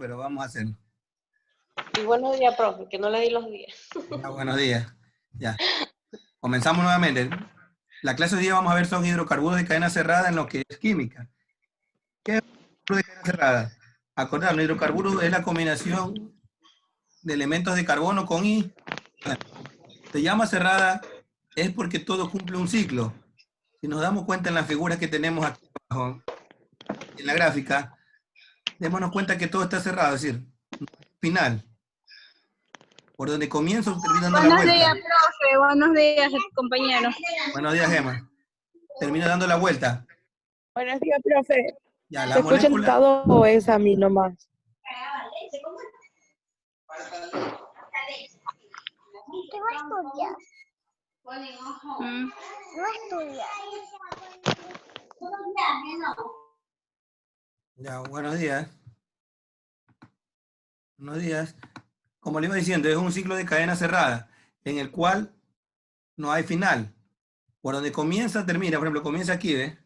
pero vamos a hacerlo. Y buenos días, profe, que no le di los días. Ya, buenos días. Ya. Comenzamos nuevamente. La clase de hoy día vamos a ver son hidrocarburos de cadena cerrada en lo que es química. ¿Qué es hidrocarburo de cadena cerrada? Acordarnos, hidrocarburo es la combinación de elementos de carbono con I. Se llama cerrada es porque todo cumple un ciclo. Si nos damos cuenta en las figuras que tenemos aquí abajo, en la gráfica, démonos cuenta que todo está cerrado, es decir, final. Por donde comienzo, termino dando la Buenos vuelta. días, profe. Buenos días, compañeros. Buenos días, Gemma. Termino dando la vuelta. Buenos días, profe. Ya, la ¿Se escucha el molécula. dictado o es a mí nomás? ¿Qué va a estudiar? No estudia. Ya, buenos días. Buenos días. Como le iba diciendo, es un ciclo de cadena cerrada, en el cual no hay final. Por donde comienza, termina. Por ejemplo, comienza aquí, ¿ves?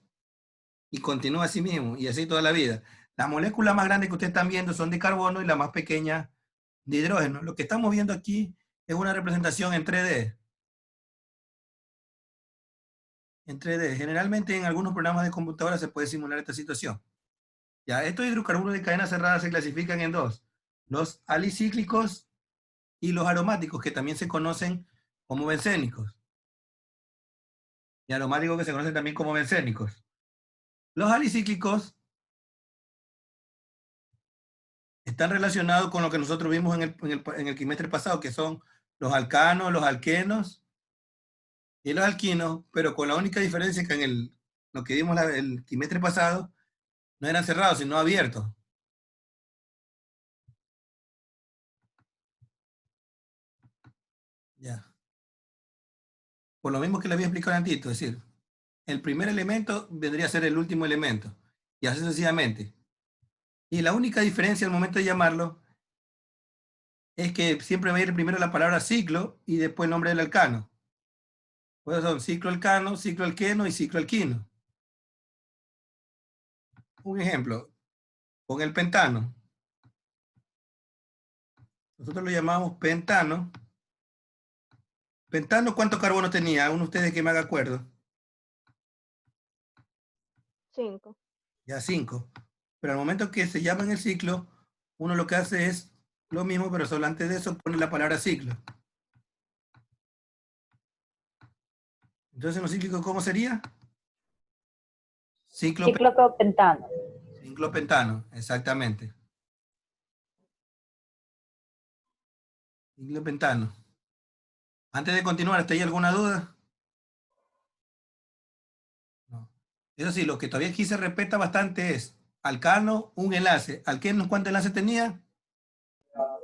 Y continúa así mismo, y así toda la vida. Las moléculas más grandes que ustedes están viendo son de carbono y la más pequeña de hidrógeno. Lo que estamos viendo aquí es una representación en 3D. En 3D. Generalmente en algunos programas de computadora se puede simular esta situación. Ya, estos hidrocarburos de cadena cerrada se clasifican en dos. Los alicíclicos y los aromáticos, que también se conocen como bencénicos. Y aromáticos que se conocen también como bencénicos. Los alicíclicos están relacionados con lo que nosotros vimos en el trimestre pasado, que son los alcanos, los alquenos y los alquinos, pero con la única diferencia que en lo que vimos el trimestre pasado no eran cerrados, sino abiertos. Ya. Por lo mismo que le había explicado antes, es decir, el primer elemento vendría a ser el último elemento, y así sucesivamente. Y la única diferencia al momento de llamarlo es que siempre va a ir primero la palabra ciclo y después el nombre del alcano. Pues son ciclo alcano, ciclo alqueno y ciclo alquino. Un ejemplo, con el pentano. Nosotros lo llamamos pentano. Pentano, ¿cuántos carbonos tenía? Uno de ustedes que me haga acuerdo. 5. Ya 5. Pero al momento que se llama en el ciclo, uno lo que hace es lo mismo, pero solo antes de eso pone la palabra ciclo. Entonces, ¿los cíclicos cómo sería? Ciclopentano. Ciclopentano, exactamente. Ciclopentano. Antes de continuar, ¿está ahí alguna duda? No. Eso sí, lo que todavía aquí se respeta bastante es alcano, un enlace. ¿Alquenos cuántos enlaces tenía?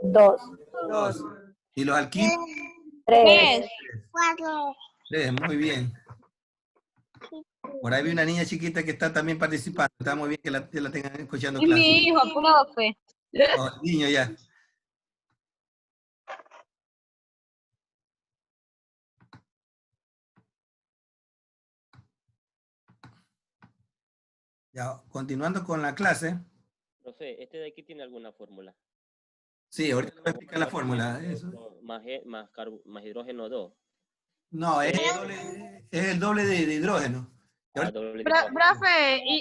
2. 2. ¿Y los alquinos? 3. 4. 3, muy bien. Por ahí vi una niña chiquita que está también participando. Está muy bien que la tengan escuchando Es clase. mi hijo, profe. Oh, niño ya. Ya, continuando con la clase. Profe, ¿este de aquí tiene alguna fórmula? Sí, ahorita voy a explicar la fórmula. Eso. Más hidrógeno 2. No, es el doble de hidrógeno. Profe, ¿y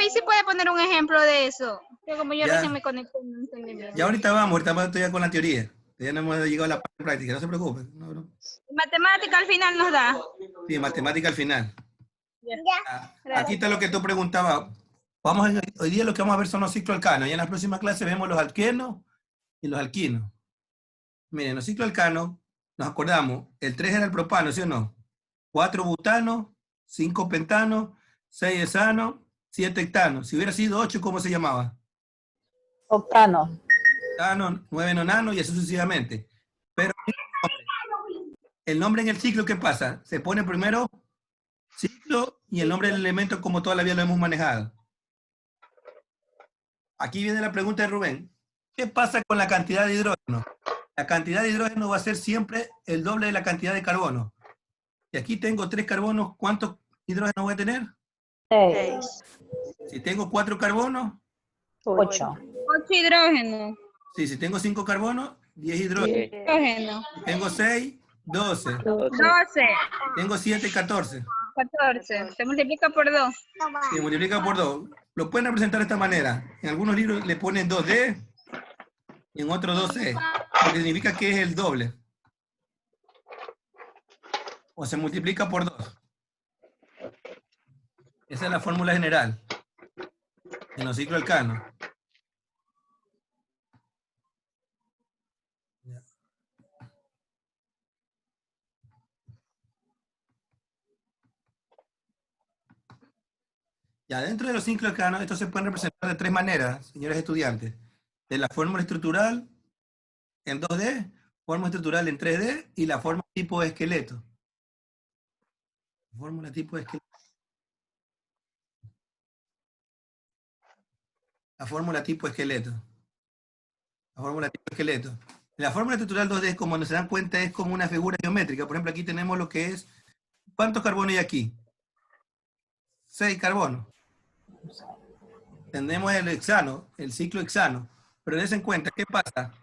si puede poner un ejemplo de eso? Que como yo Ya. recién me conecté, no entendí bien. Ya ahorita vamos todavía con la teoría. Ya no hemos llegado a la parte práctica, no se preocupen. No. Matemática al final nos da. Sí, matemática al final. Ya. Aquí está lo que tú preguntabas. Hoy día lo que vamos a ver son los cicloalcanos. Y en las próximas clases vemos los alquenos y los alquinos. Miren, los cicloalcanos, nos acordamos, el 3 era el propano, ¿sí o no? 4 butano, 5 pentano, 6 hexano, 7 hectano. Si hubiera sido 8, ¿cómo se llamaba? Octano. Octano, 9 nonano y así sucesivamente. Pero el nombre en el ciclo, ¿qué pasa? Se pone primero ciclo y el nombre del elemento como toda la vida lo hemos manejado. Aquí viene la pregunta de Rubén. ¿Qué pasa con la cantidad de hidrógeno? La cantidad de hidrógeno va a ser siempre el doble de la cantidad de carbono. Y aquí tengo 3 carbonos, ¿cuántos hidrógenos voy a tener? 6. Si tengo 4 carbonos, 8. 8 hidrógenos. Sí, si tengo 5 carbonos, 10 hidrógenos. Hidrógeno. Si tengo 6, 12. 12. Si tengo 7, 14. 14. Se multiplica por 2. Se multiplica por 2. Lo pueden representar de esta manera. En algunos libros le ponen 2D y en otros 2C. Porque significa que es el doble. O se multiplica por 2. Esa es la fórmula general en los ciclos alcanos. Ya, dentro de los ciclos alcanos, estos se pueden representar de 3 maneras, señores estudiantes. De la fórmula estructural en 2D, fórmula estructural en 3D y la fórmula tipo de esqueleto. Fórmula tipo de esqueleto. La fórmula tipo esqueleto. La fórmula tipo esqueleto. La fórmula estructural 2D, como se dan cuenta, es como una figura geométrica. Por ejemplo, aquí tenemos lo que es, ¿cuántos carbonos hay aquí? 6 carbonos. Tenemos el hexano, el ciclo hexano. Pero dense en cuenta, ¿qué pasa?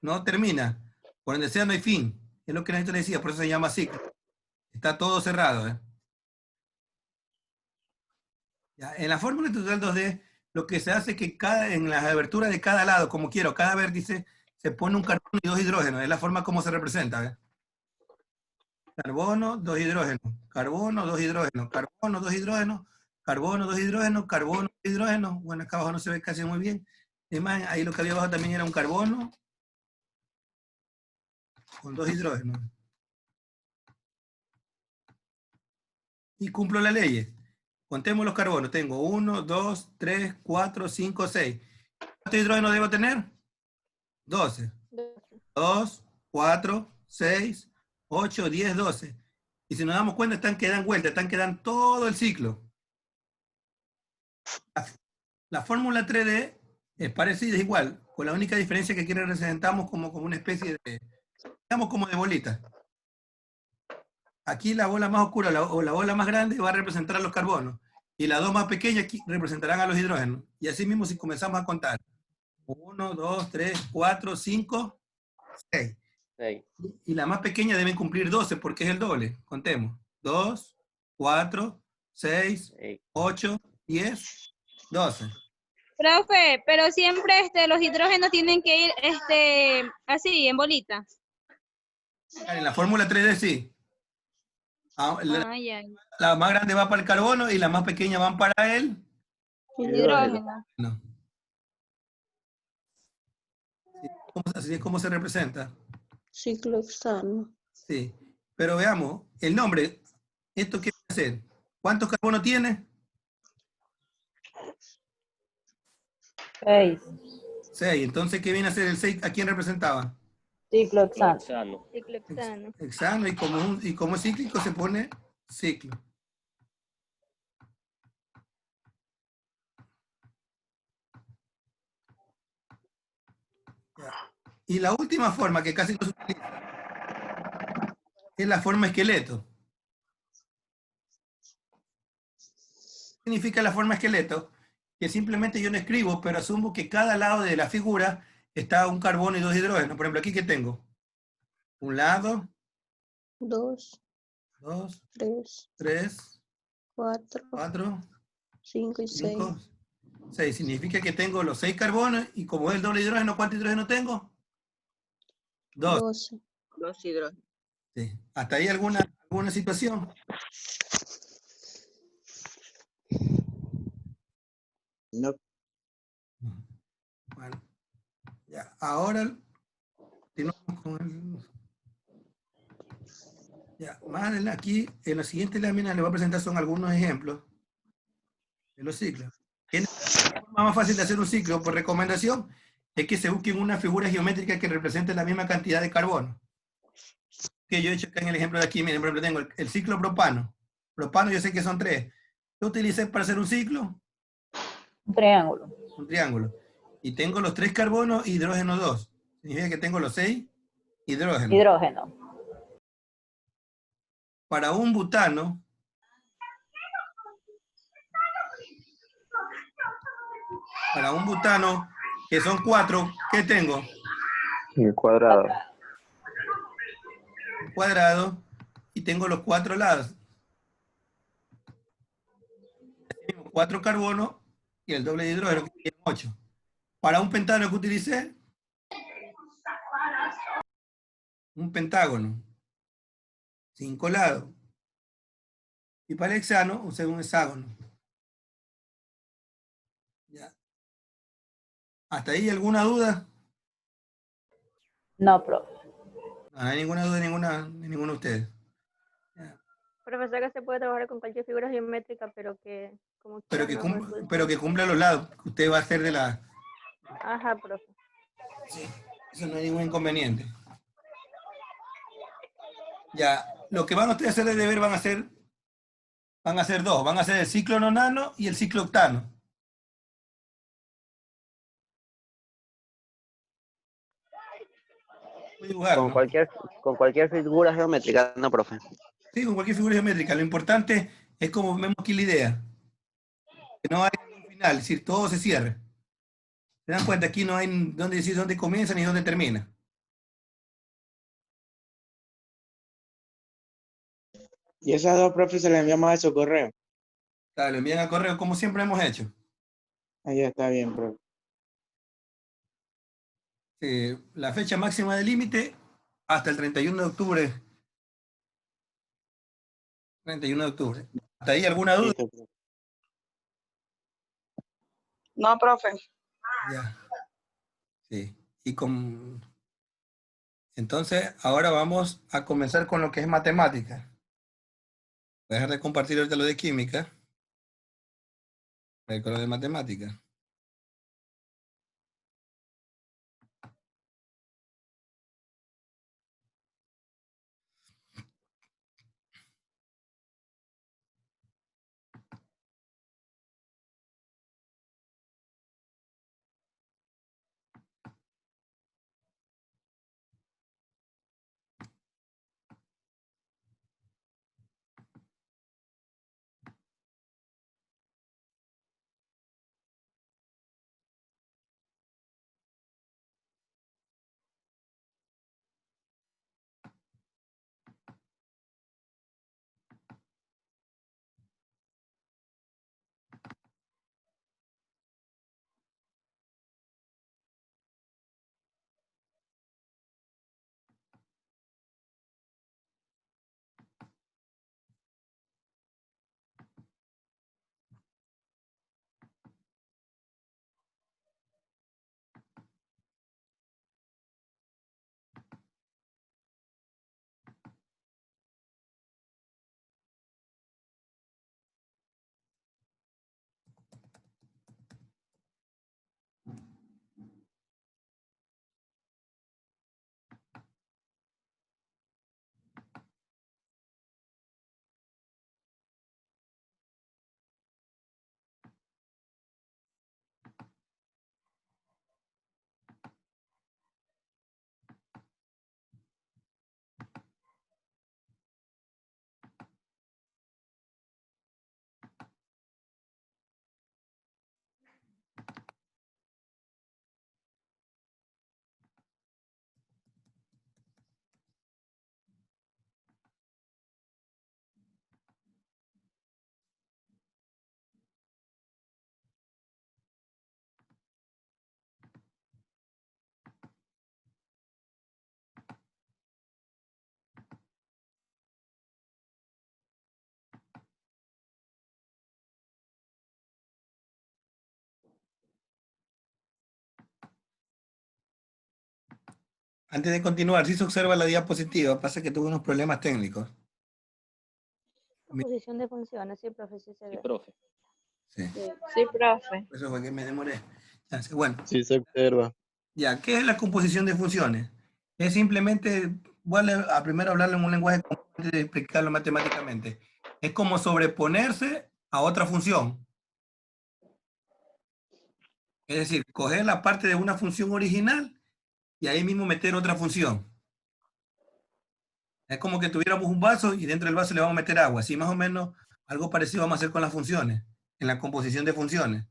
No termina. Por donde sea no hay fin. Es lo que Néstor le decía, por eso se llama ciclo. Está todo cerrado. Ya, en la fórmula estructural 2D, lo que se hace es que en las aberturas de cada lado, como quiero, cada vértice, se pone un carbono y 2 hidrógenos. Es la forma como se representa. ¿Ves? Carbono, 2 hidrógenos. Carbono, 2 hidrógenos. Carbono, 2 hidrógenos. Carbono, 2 hidrógenos. Carbono, 2 hidrógenos. Bueno, acá abajo no se ve casi muy bien. Además, ahí lo que había abajo también era un carbono con 2 hidrógenos. Y cumplo la ley. Contemos los carbonos. Tengo 1, 2, 3, 4, 5, 6. ¿Cuántos hidrógenos debo tener? 12. 2, 4, 6, 8, 10, 12. Y si nos damos cuenta, están que dan vuelta, están que dan todo el ciclo. La fórmula 3D es parecida, es igual, con la única diferencia que aquí representamos como una especie de, digamos como de bolita. Aquí la bola más oscura o la bola más grande va a representar a los carbonos. Y las dos más pequeñas aquí representarán a los hidrógenos. Y así mismo si comenzamos a contar. 1, 2, 3, 4, 5, 6. Y la más pequeña deben cumplir 12 porque es el doble. Contemos. 2, 4, 6, 8, 10, 12. Profe, pero siempre los hidrógenos tienen que ir así, en bolitas. En la fórmula 3D sí. Ya. La más grande va para el carbono y la más pequeña van para el Hidrógeno. no. Así es como se representa. Ciclo hexano. Sí. Pero veamos, el nombre, ¿esto qué va a hacer? ¿Cuántos carbonos tiene? 6. 6. Entonces, ¿qué viene a ser el 6? ¿A quién representaba? Ciclo hexano. Ciclo hexano. Hexano, y como es cíclico se pone ciclo. Ya. Y la última forma que casi no se utiliza es la forma esqueleto. ¿Qué significa la forma esqueleto? Que simplemente yo no escribo, pero asumo que cada lado de la figura está un carbono y 2 hidrógenos. Por ejemplo, aquí que tengo un lado, 2, 2, 3, 3, 4, 4, 5 y 6. 5, 6. Significa que tengo los 6 carbonos y como es el doble hidrógeno, ¿cuántos hidrógenos tengo? 2. 12. 2 hidrógenos. Sí. ¿Hasta ahí alguna situación? No. Bueno, ya. Ahora continuamos con el... Ya, más adelante, aquí en la siguiente lámina le voy a presentar son algunos ejemplos de los ciclos. La forma más fácil de hacer un ciclo, por recomendación, es que se busquen una figura geométrica que represente la misma cantidad de carbono. Que yo he hecho acá en el ejemplo de aquí, miren, por ejemplo, tengo el ciclo propano. Propano yo sé que son 3. ¿Qué utilicé para hacer un ciclo? Un triángulo. Un triángulo. Y tengo los 3 carbonos y hidrógeno 2. Significa que tengo los 6 hidrógenos. Hidrógeno. Para un butano, que son 4, ¿qué tengo? El cuadrado. Cuadrado, y tengo los 4 lados. 4 carbonos y el doble de hidrógeno, que tiene 8. Para un pentágono que utilicé, un pentágono, 5 lados. Y para el hexano, usé un hexágono. Ya. ¿Hasta ahí alguna duda? No, profe. No hay ninguna duda de ninguno de ustedes. Profesor, que se puede trabajar con cualquier figura geométrica, pero que como Pero quiera que, no resulta. pero que cumpla los lados. Usted va a hacer de la... Ajá, profe. Sí, eso no hay ningún inconveniente. Ya, lo que van ustedes a hacer de deber van a ser dos. Van a hacer el ciclo nonano y el ciclo octano. Voy a dibujar, Con ¿no? cualquier figura geométrica, no, profe. Sí, con cualquier figura geométrica. Lo importante es como vemos aquí la idea. Que no hay un final, es decir, todo se cierra. ¿Se dan cuenta? Aquí no hay dónde decir dónde comienza ni dónde termina. Y esas dos, profe, se las enviamos a su correo. Claro, lo envían al correo como siempre hemos hecho. Ahí está bien, profe. La fecha máxima de límite hasta el 31 de octubre. 31 de octubre. ¿Hasta ahí alguna duda? Listo, profe. No, profe. Ya. Sí. Entonces, ahora vamos a comenzar con lo que es matemática. Voy a dejar de compartir ahorita lo de química. Voy a ir con lo de matemática. Antes de continuar, si se observa la diapositiva, pasa que tuve unos problemas técnicos. Composición de funciones, sí, profe, sí se Sí, ve. profe. Sí, Sí, profe. por eso fue que me demoré. Bueno, Sí se observa. ya, ¿qué es la composición de funciones? Es simplemente, voy a primero hablarlo en un lenguaje común antes de explicarlo matemáticamente. Es como sobreponerse a otra función. Es decir, coger la parte de una función original y ahí mismo meter otra función. Es como que tuviéramos un vaso y dentro del vaso le vamos a meter agua. Así más o menos algo parecido vamos a hacer con las funciones, en la composición de funciones.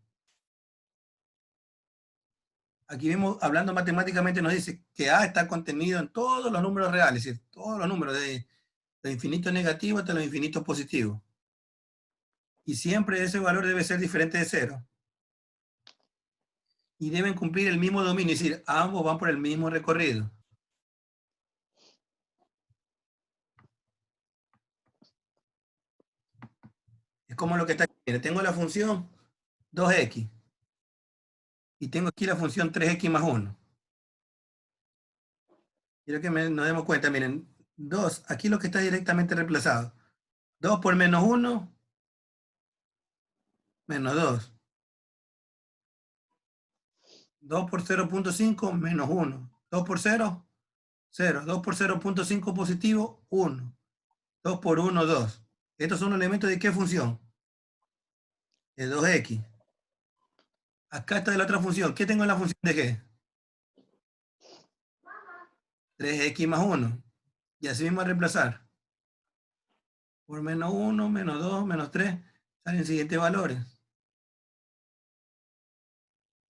Aquí mismo, hablando matemáticamente, nos dice que A está contenido en todos los números reales, es decir, todos los números, de los infinitos negativos hasta los infinitos positivos. Y siempre ese valor debe ser diferente de 0. Y deben cumplir el mismo dominio, es decir, ambos van por el mismo recorrido. Es como lo que está aquí. Mira, tengo la función 2x. Y tengo aquí la función 3x más 1. Quiero que nos demos cuenta, miren, 2, aquí lo que está directamente reemplazado. 2 por menos 1, menos 2. 2 por 0.5, menos 1. 2 por 0, 0. 2 por 0.5 positivo, 1. 2 por 1, 2. Estos son elementos de qué función? De 2x. Acá está de la otra función. ¿Qué tengo en la función de g? 3x más 1. Y así mismo a reemplazar. Por menos 1, menos 2, menos 3, salen siguientes valores.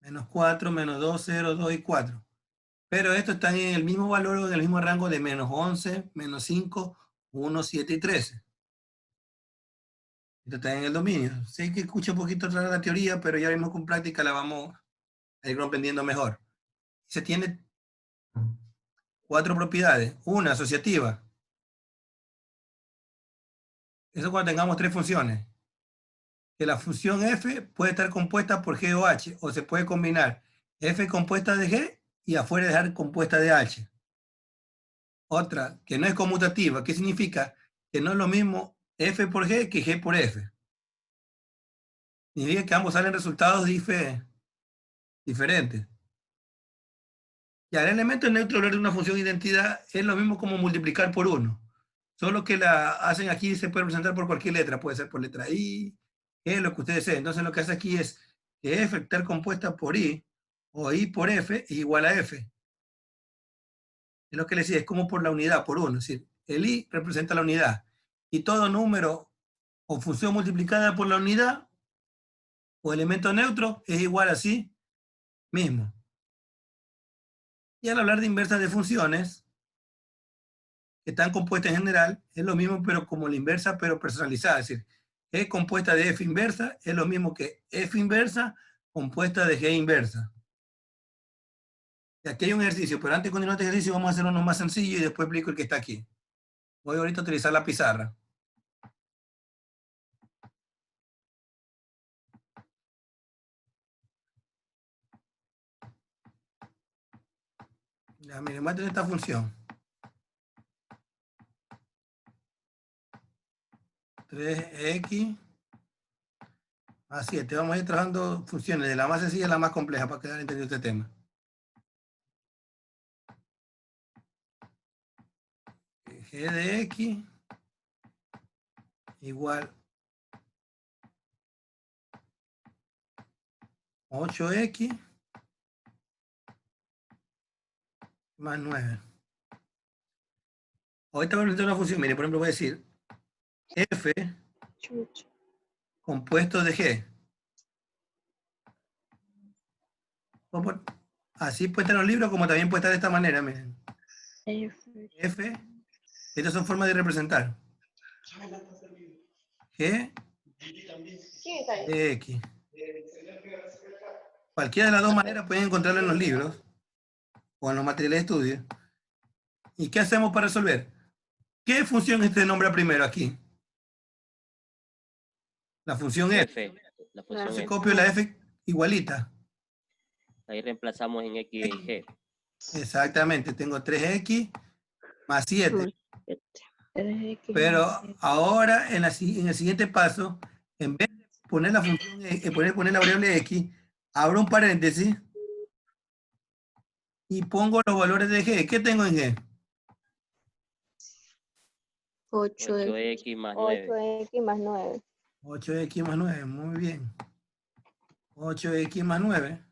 Menos 4, menos 2, 0, 2 y 4. Pero estos están en el mismo valor o en el mismo rango de menos 11, menos 5, 1, 7 y 13. Esto está en el dominio. Sé que escucho un poquito atrás la teoría, pero ya mismo con práctica la vamos a ir comprendiendo mejor. Se tiene 4 propiedades. Una, asociativa. Eso cuando tengamos 3 funciones. Que la función f puede estar compuesta por g o h, o se puede combinar f compuesta de g y afuera dejar compuesta de h. Otra, que no es conmutativa. ¿Qué significa? Que no es lo mismo f por g que g por f. Significa que ambos salen resultados diferentes. Ya, el elemento neutro de una función de identidad es lo mismo como multiplicar por 1. Solo que la hacen aquí, se puede representar por cualquier letra. Puede ser por letra i, g, lo que ustedes deseen. Entonces lo que hace aquí es que f estar compuesta por i, o i por f, es igual a f. Es lo que les decía, es como por la unidad, por 1. Es decir, el i representa la unidad. Y todo número o función multiplicada por la unidad o elemento neutro es igual a sí mismo. Y al hablar de inversas de funciones, que están compuestas en general, es lo mismo, pero como la inversa, pero personalizada. Es decir, G compuesta de F inversa es lo mismo que F inversa compuesta de G inversa. Y aquí hay un ejercicio, pero antes de continuar este ejercicio vamos a hacer uno más sencillo y después explico el que está aquí. Voy ahorita a utilizar la pizarra. Ya, miren, voy a tener esta función. 3x más 7. Vamos a ir trabajando funciones de la más sencilla a la más compleja para quedar entendido este tema. G de x igual 8x más 9. Ahorita voy a presentar una función. Mire, por ejemplo, voy a decir f compuesto de g. Así puede estar en los libros, como también puede estar de esta manera. Miren. F. Estas son formas de representar. G de x. Cualquiera de las dos maneras pueden encontrarlo en los libros o en los materiales de estudio. ¿Y qué hacemos para resolver? ¿Qué función este nombra primero aquí? La función f. La función Entonces f. copio la f igualita. Ahí reemplazamos en x y g. Exactamente, tengo 3x más 7. Pero ahora, en el siguiente paso, en vez de poner la función, poner la variable x, abro un paréntesis y pongo los valores de g. ¿Qué tengo en g? 8x más 9. 8x más 9. 8x más 9, muy bien. 8x más 9.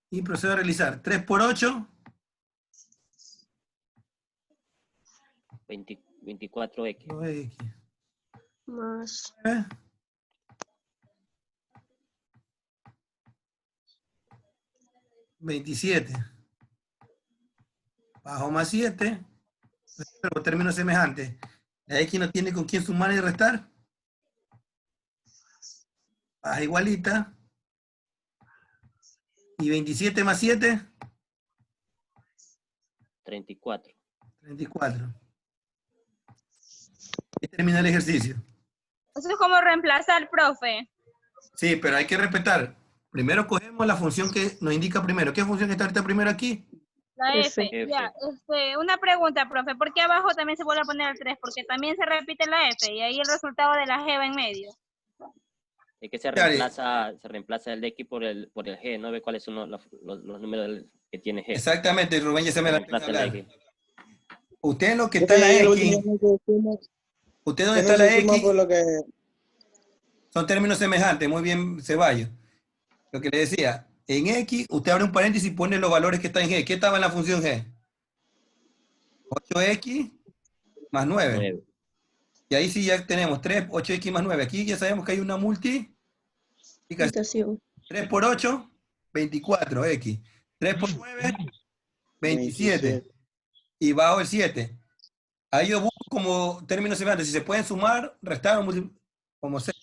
Y procedo a realizar 3 por 8. 24x. 2x. Más 9. 27. Bajo más 7. Pero término semejante. La X no tiene con quién sumar y restar. Baja igualita. Y 27 más 7. 34. 34. Y termina el ejercicio. Eso es como reemplazar, profe. Sí, pero hay que respetar. Primero cogemos la función que nos indica primero. ¿Qué función está ahorita primero aquí? La F. F. Ya, una pregunta, profe. ¿Por qué abajo también se vuelve a poner el 3? Porque también se repite la F y ahí el resultado de la G va en medio. Es que se reemplaza el X por el G, ¿no ve cuáles son los números que tiene G? Exactamente, Rubén ya se me la empezó a Reemplaza el hablar. X. Usted en lo que está en la X, usted donde está la X, son términos semejantes, muy bien, Ceballos. Lo que le decía, en X, usted abre un paréntesis y pone los valores que están en G. ¿Qué estaba en la función G? 8X más 9. 9. Y ahí sí ya tenemos 3, 8X más 9. Aquí ya sabemos que hay una multiplicación. 3 por 8, 24X. 3 por 9, 27. Y bajo el 7. Ahí yo busco como términos semejantes. Si se pueden sumar, restar o multiplicar, como sea.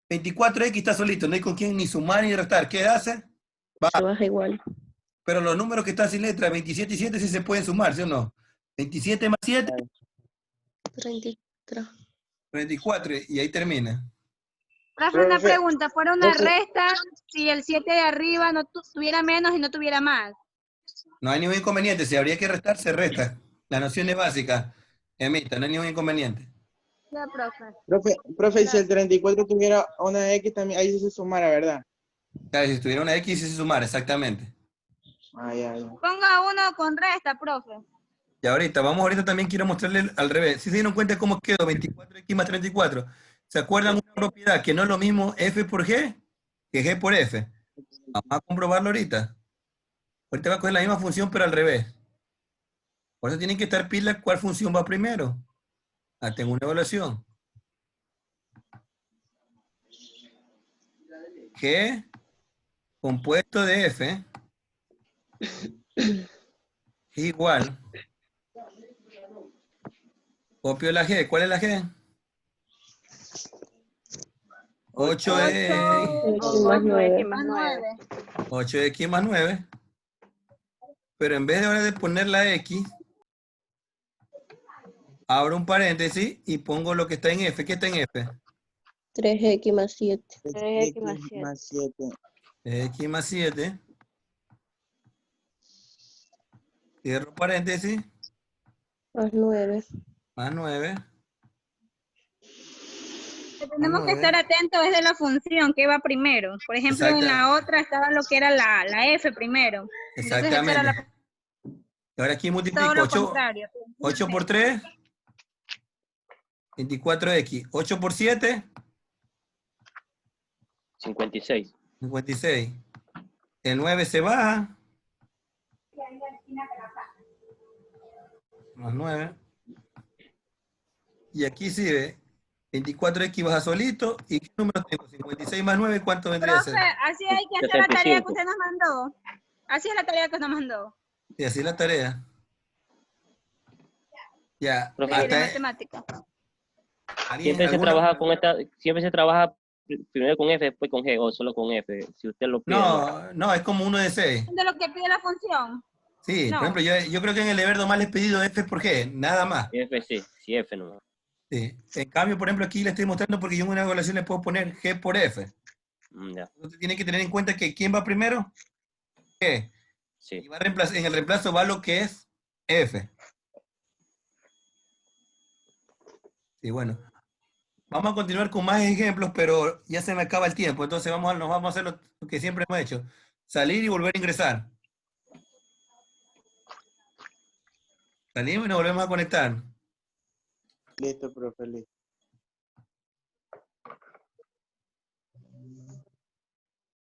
24X está solito, no hay con quién ni sumar ni restar. ¿Qué hace? Se baja igual. Pero los números que están sin letra, 27 y 7, sí se pueden sumar, ¿sí o no? 27 más 7, 33. 34, y ahí termina. Profe, una pregunta. ¿Fuera una resta si el 7 de arriba no tuviera menos y no tuviera más? No hay ningún inconveniente. Si habría que restar, se resta. La noción es básica. Emita, no hay ningún inconveniente. Ya, profe. Profe, si el 34 tuviera una X también, ahí sí se sumara, ¿verdad? Claro, si tuviera una X, sí se sumara, exactamente. Ya. Ponga uno con resta, profe. Y ahorita también quiero mostrarle al revés. Si se dieron cuenta cómo quedó 24X más 34, ¿se acuerdan una propiedad que no es lo mismo F por G que G por F? Vamos a comprobarlo ahorita. Ahorita va a coger la misma función, pero al revés. Por eso tienen que estar pilas cuál función va primero. Tengo una evaluación. G compuesto de F igual. Copio la G. ¿Cuál es la G? 8X más 9. 8X más 9. Pero en vez de ahora de poner la X, abro un paréntesis y pongo lo que está en F. ¿Qué está en F? 3X más 7. 3X más 7. X más 7. Cierro paréntesis. Más 9. Más 9. Tenemos que estar atentos desde la función que va primero. Por ejemplo, en la otra estaba lo que era la F primero. Exactamente. Y ahora aquí multiplico 8 por 3, 24X. 8 por 7, 56. 56. El 9 se baja. Más 9. Y aquí sigue 24X baja solito. ¿Y qué número tengo? 56 más 9, ¿cuánto vendría a ser? Así hay que hacer la tarea que usted nos mandó. Así es la tarea que nos mandó. Y así es la tarea. Ya. De matemática. Siempre se trabaja primero con F, después con G, o solo con F, si usted lo pide. No, es como 1 de 6. De lo que pide la función. Sí, por ejemplo, yo creo que en el deber nomás les he pedido F por G, nada más. F sí, F nomás. Sí. En cambio, por ejemplo, aquí le estoy mostrando porque yo en una evaluación le puedo poner G por F. Ya. Entonces tiene que tener en cuenta que ¿quién va primero? G. Sí. Y en el reemplazo va lo que es F. Y bueno, vamos a continuar con más ejemplos, pero ya se me acaba el tiempo, entonces nos vamos a hacer lo que siempre hemos hecho. Salir y volver a ingresar. Salimos y nos volvemos a conectar. Listo, profe, listo.